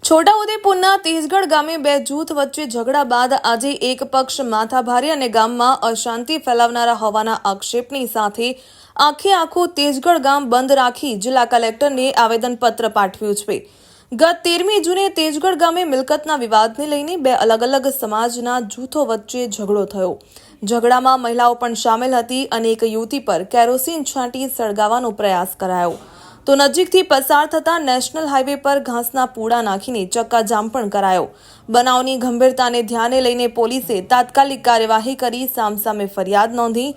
છોટાઉદેપુરના તેજગઢ ગામે બે જૂથ વચ્ચે ઝઘડા બાદ આજે એક પક્ષ માથાભારે અને ગામમાં અશાંતિ ફેલાવનારા હોવાના આક્ષેપની સાથે આખું તેજગઢ ગામ બંધ રાખી જિલ્લા કલેક્ટરને આવેદનપત્ર પાઠવ્યું છે। ગત 13મી જૂને તેજગઢ ગામે મિલકતના વિવાદને લઈને બે અલગ સમાજના જૂથો વચ્ચે ઝઘડો થયો। ઝઘડામાં મહિલાઓ પણ સામેલ હતી અને એક યુવતી પર કેરોસીન છાંટી સળગાવવાનો પ્રયાસ કરાયો તો નજીકથી પસાર થતા નેશનલ હાઈવે પર ઘાસના પૂડા નાખીને ચક્કાજામ પણ કરાયો। બનાવની ગંભીરતાને ધ્યાને લઈને પોલીસે તાત્કાલિક કાર્યવાહી કરી સામસામે ફરિયાદ નોંધી,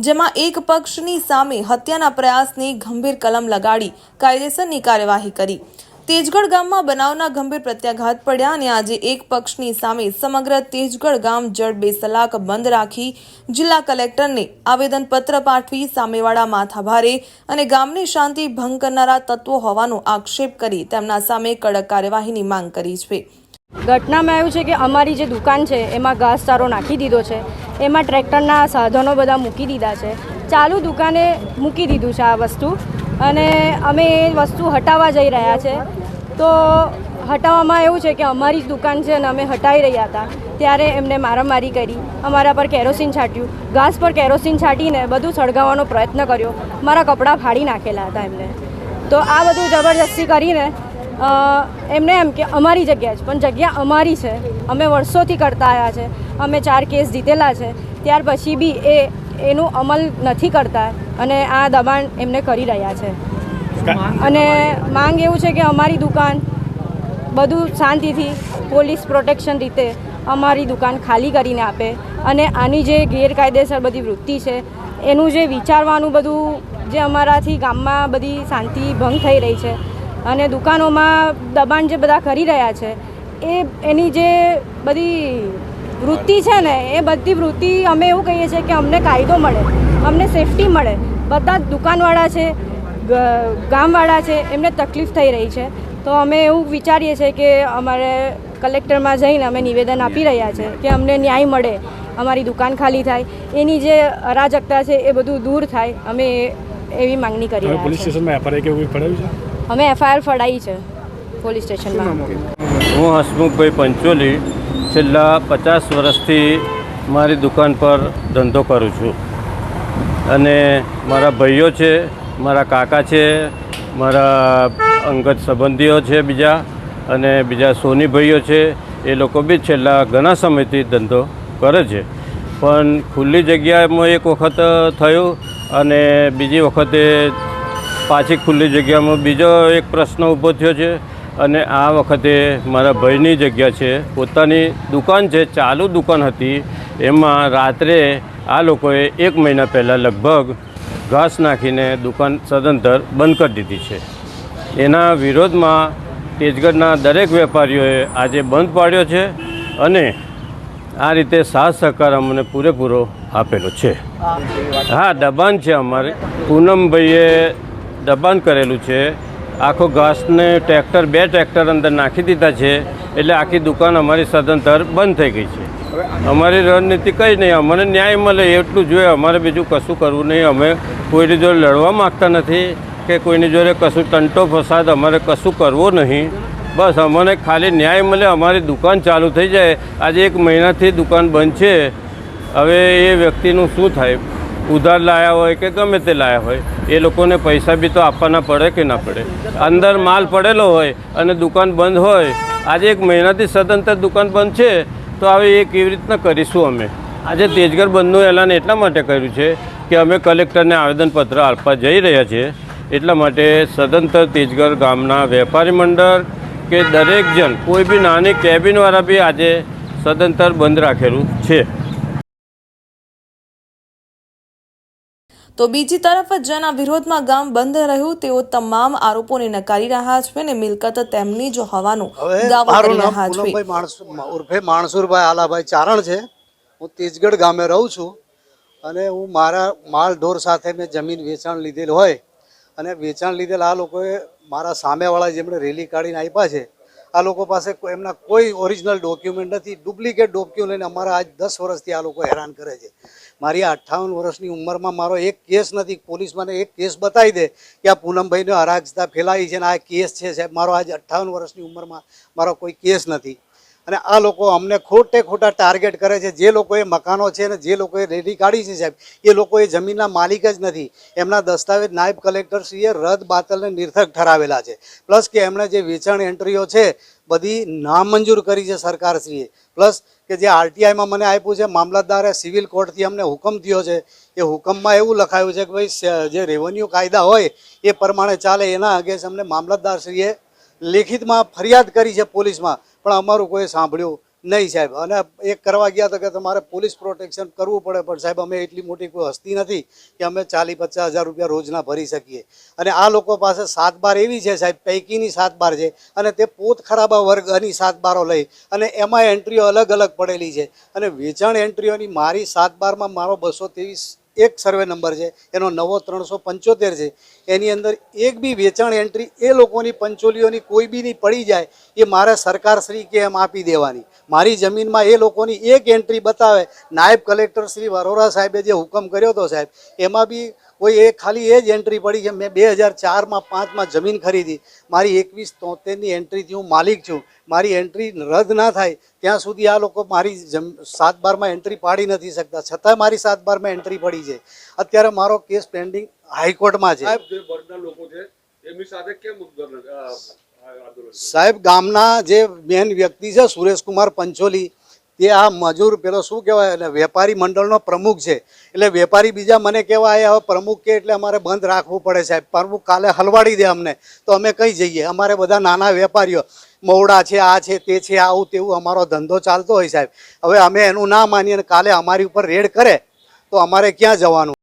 જેમાં એક પક્ષની સામે હત્યાના પ્રયાસની ગંભીર કલમ લગાડી કાયદેસરની કાર્યવાહી કરી। તેજગઢ ગામમાં બનાવના ગંભીર પ્રત્યાઘાત પડ્યા અને આજે એક પક્ષની સામે સમગ્ર તેજગઢ ગામ જડ બેસલાક બંધ રાખી જિલ્લા કલેક્ટરને આવેદનપત્ર પાઠવી સામેવાળા માથાભારે અને ગામની શાંતિ ભંગ કરનારા તત્વો હોવાનો આક્ષેપ કરી તેમના સામે કડક કાર્યવાહીની માંગ કરી છે। ઘટનામાં એવું છે કે અમારી જે દુકાન છે એમાં ઘાસચારો નાખી દીધો છે, એમાં ટ્રેક્ટરના સાધનો બધા મૂકી દીધા છે, ચાલુ દુકાને મૂકી દીધું છે આ વસ્તુ, અને અમે એ વસ્તુ હટાવવા જઈ રહ્યા છે। તો હટાવવામાં એવું છે કે અમારી જ દુકાન છે અને અમે હટાવી રહ્યા હતા ત્યારે એમને મારામારી કરી, અમારા પર કેરોસીન છાંટ્યું, ઘાસ પર કેરોસીન છાંટીને બધું સળગાવવાનો પ્રયત્ન કર્યો, મારા કપડાં ફાડી નાખેલા હતા એમને। તો આ બધું જબરજસ્તી કરીને એમને એમ કે અમારી જગ્યા છે, પણ જગ્યા અમારી છે, અમે વર્ષોથી કરતા આવ્યા છે, અમે 4 કેસ જીતેલા છે, ત્યાર પછી બી એનું અમલ નથી કરતા અને આ દબાણ એમને કરી રહ્યા છે। અને માંગ એવું છે કે અમારી દુકાન બધું શાંતિથી પોલીસ પ્રોટેક્શન રીતે અમારી દુકાન ખાલી કરીને આપે અને આની જે ગેરકાયદેસર બધી વૃત્તિ છે એનું જે વિચારવાનું બધું જે અમારાથી ગામમાં બધી શાંતિ ભંગ થઈ રહી છે અને દુકાનોમાં દબાણ જે બધા કરી રહ્યા છે એની જે બધી વૃત્તિ છે ને એ બધી વૃત્તિ અમે એવું કહીએ છીએ કે અમને કાયદો મળે, અમને સેફટી મળે। બધા દુકાનવાળા છે, ગામવાળા છે, એમને તકલીફ થઈ રહી છે, તો અમે એવું વિચારીએ છીએ કે અમારે કલેક્ટરમાં જઈને અમે નિવેદન આપી રહ્યા છે કે અમને ન્યાય મળે, અમારી દુકાન ખાલી થાય, એની જે અરાજકતા છે એ બધું દૂર થાય, અમે એવી માંગણી કરી રહ્યા છીએ। પોલીસ સ્ટેશનમાં એફઆઈઆર કેવું ફળાયું છે? અમે એફઆઈઆર ફળાઈ છે પોલીસ સ્ટેશનમાં। હું હસમુખભાઈ પંચોલી છેલ્લા 50 વર્ષથી મારી દુકાન પર ધંધો કરું છું અને મારા ભાઈઓ છે, મારા કાકા છે, મારા અંગત સંબંધીઓ છે બીજા, અને બીજા સોની ભાઈઓ છે, એ લોકો બી છેલ્લા ઘણા સમયથી ધંધો કરે છે। પણ ખુલ્લી જગ્યામાં એક વખત થયું અને બીજી વખતે પાછી ખુલ્લી જગ્યામાં બીજો એક પ્રશ્ન ઊભો થયો છે અને આ વખતે મારા ભાઈની જગ્યા છે, પોતાની દુકાન છે, ચાલુ દુકાન હતી, એમાં રાત્રે આ લોકોએ 1 મહિના પહેલાં લગભગ ઘાસ નાખીને દુકાન સદંતર બંધ કરી દીધી છે। એના વિરોધમાં તેજગઢના દરેક વેપારીઓએ આજે બંધ પાડ્યો છે અને આ રીતે સાથ સહકાર અમને પૂરેપૂરો આપેલો છે। હા, દબાણ છે, અમારે પૂનમભાઈએ દબાણ કરેલું છે, આખો ઘાસને ટ્રેક્ટર 2 ટ્રેક્ટર અંદર નાખી દીધા છે, એટલે આખી દુકાન અમારી સદંતર બંધ થઈ ગઈ છે। અમારી રણનીતિ કંઈ નહીં, અમને ન્યાય મળે એટલું જોઈએ, અમારે બીજું કશું કરવું નહીં। અમે કોઈની જોડે લડવા માગતા નથી કે કોઈની જોડે કશું ટંટો ફસાદ અમારે કશું કરવો નહીં, બસ અમને ખાલી ન્યાય મળે, અમારી દુકાન ચાલુ થઈ જાય। આજે 1 મહિનાથી દુકાન બંધ છે, હવે એ વ્યક્તિનું શું થાય? ઉધાર લાયા હોય કે ગમે તે લાયા હોય, એ લોકોને પૈસા બી તો આપવાના પડે કે ના પડે? અંદર માલ પડેલો હોય અને દુકાન બંધ હોય, આજે 1 મહિનાથી સદંતર દુકાન બંધ છે, તો હવે એ કેવી રીતના કરીશું? અમે આજે તેજગઢ બંધનું એલાન એટલા માટે કર્યું છે કે અમે કલેક્ટરને આવેદનપત્ર આપવા જઈ રહ્યા છીએ, એટલા માટે સદંતર તેજગઢ ગામના વેપારી મંડળ કે દરેક જણ, કોઈ બી નાની કેબિનવાળા બી આજે સદંતર બંધ રાખેલું છે। તો બીજી તરફ જેના વિરોધમાં ગામ બંધ રહ્યું તેઓ તમામ આરોપોને નકારી રહ્યા છે અને મિલકત તેમની જ હોવાનું દાવો કરી રહ્યા છે। ઉર્ફે માણસુરભાઈ આલાભાઈ ચારણ છે, હું તેજગઢ ગામે રહું છું અને હું મારા માલ ઢોર સાથે મેં જમીન વેચાણ લીધેલ હોય અને વેચાણ લીધેલ આ લોકોએ મારા સામેવાળા જેમણે રેલી કાઢીને આપ્યા છે આ લોકો પાસે એમના કોઈ ઓરિજિનલ ડોક્યુમેન્ટ નથી, ડુપ્લિકેટ ડોક્યુમેન્ટ લઈને અમારા આજ 10 વર્ષથી આ લોકો હેરાન કરે છે. મારી આ 58 વર્ષની ઉંમરમાં મારો એક કેસ નથી. પોલીસ મને એક કેસ બતાવી દે કે આ પૂનમભાઈને અરાજકતા ફેલાવી છે ને આ કેસ છે. સાહેબ, મારો આજ 58 વર્ષની ઉંમરમાં મારો કોઈ કેસ નથી. અને આ લોકો અમને ખોટા ટાર્ગેટ કરે છે. જે લોકોએ મકાનો છે ને જે લોકોએ રેડી કાઢી છે સાહેબ, એ લોકો એ જમીનના માલિક જ નથી. એમના દસ્તાવેજ નાયબ કલેક્ટરશ્રીએ રદ બાતલને નિર્થક ઠરાવેલા છે. પ્લસ કે એમણે જે વેચાણ એન્ટ્રીઓ છે બધી નામંજૂર કરી છે સરકારશ્રીએ. પ્લસ કે જે આરટીઆઈમાં મને આપ્યું છે, મામલતદારે સિવિલ કોર્ટથી અમને હુકમ થયો છે, એ હુકમમાં એવું લખાયું છે કે ભાઈ જે રેવન્યુ કાયદા હોય એ પ્રમાણે ચાલે. એના અગેન્સ્ટ અમને મામલતદારશ્રીએ લેખિતમાં ફરિયાદ કરી છે પોલીસમાં, પણ અમારું કોઈ સાંભળ્યું નહીં સાહેબ. અને એક કરવા ગયા તો કે તમારે પોલીસ પ્રોટેક્શન કરવું પડે, પણ સાહેબ અમે એટલી મોટી કોઈ હસ્તી નથી કે અમે 40-50 હજાર રૂપિયા રોજના ભરી શકીએ. અને આ લોકો પાસે 7 બાર એવી છે સાહેબ, પૈકીની 7 બાર છે, અને તે પોત ખરાબા વર્ગની 7 બારો લઈ અને એમાં એન્ટ્રીઓ અલગ અલગ પડેલી છે. અને વેચાણ એન્ટ્રીઓની મારી 7 બારમાં મારો 223 એક સર્વે નંબર છે, એનો નવો 375 છે. એની અંદર એક બી વેચાણ એન્ટ્રી એ લોકોની પંચોલીઓની કોઈ બીની પડી જાય એ મારે સરકારશ્રી કે એમ આપી દેવાની. મારી જમીનમાં એ લોકોની એક એન્ટ્રી બતાવે. નાયબ કલેક્ટર શ્રી વરોરા સાહેબે જે હુકમ કર્યો હતો સાહેબ, એમાં બી કોઈ એક ખાલી એ જ એન્ટ્રી પડી છે. મેં 2004માં 5માં જમીન ખરીદી, મારી 2173ની એન્ટ્રીથી હું માલિક છું. મારી એન્ટ્રી રદ ના થાય ત્યાં સુધી આ લોકો મારી 7 બારમાં એન્ટ્રી પાડી નથી શકતા, છતાં મારી 7 બારમાં એન્ટ્રી પડી છે. અત્યારે મારો કેસ પેન્ડિંગ હાઈકોર્ટમાં છે. સાહેબ, ગામના જે મેન વ્યક્તિ છે સુરેશકુમાર પંચોલી, તે આ મજૂર પેલો શું કહેવાય વેપારી મંડળનો પ્રમુખ છે. એટલે વેપારી બીજા મને કહેવાય હવે પ્રમુખ કે એટલે અમારે બંધ રાખવું પડે સાહેબ. પ્રમુખ કાલે હલવાડી દે અમને તો અમે કઈ જઈએ. અમારે બધા નાના વેપારીઓ મવડા છે, આ છે, તે છે, આવું તેવું અમારો ધંધો ચાલતો હોય સાહેબ. હવે અમે એનું ના માનીએ અને કાલે અમારી ઉપર રેડ કરે તો અમારે ક્યાં જવાનું?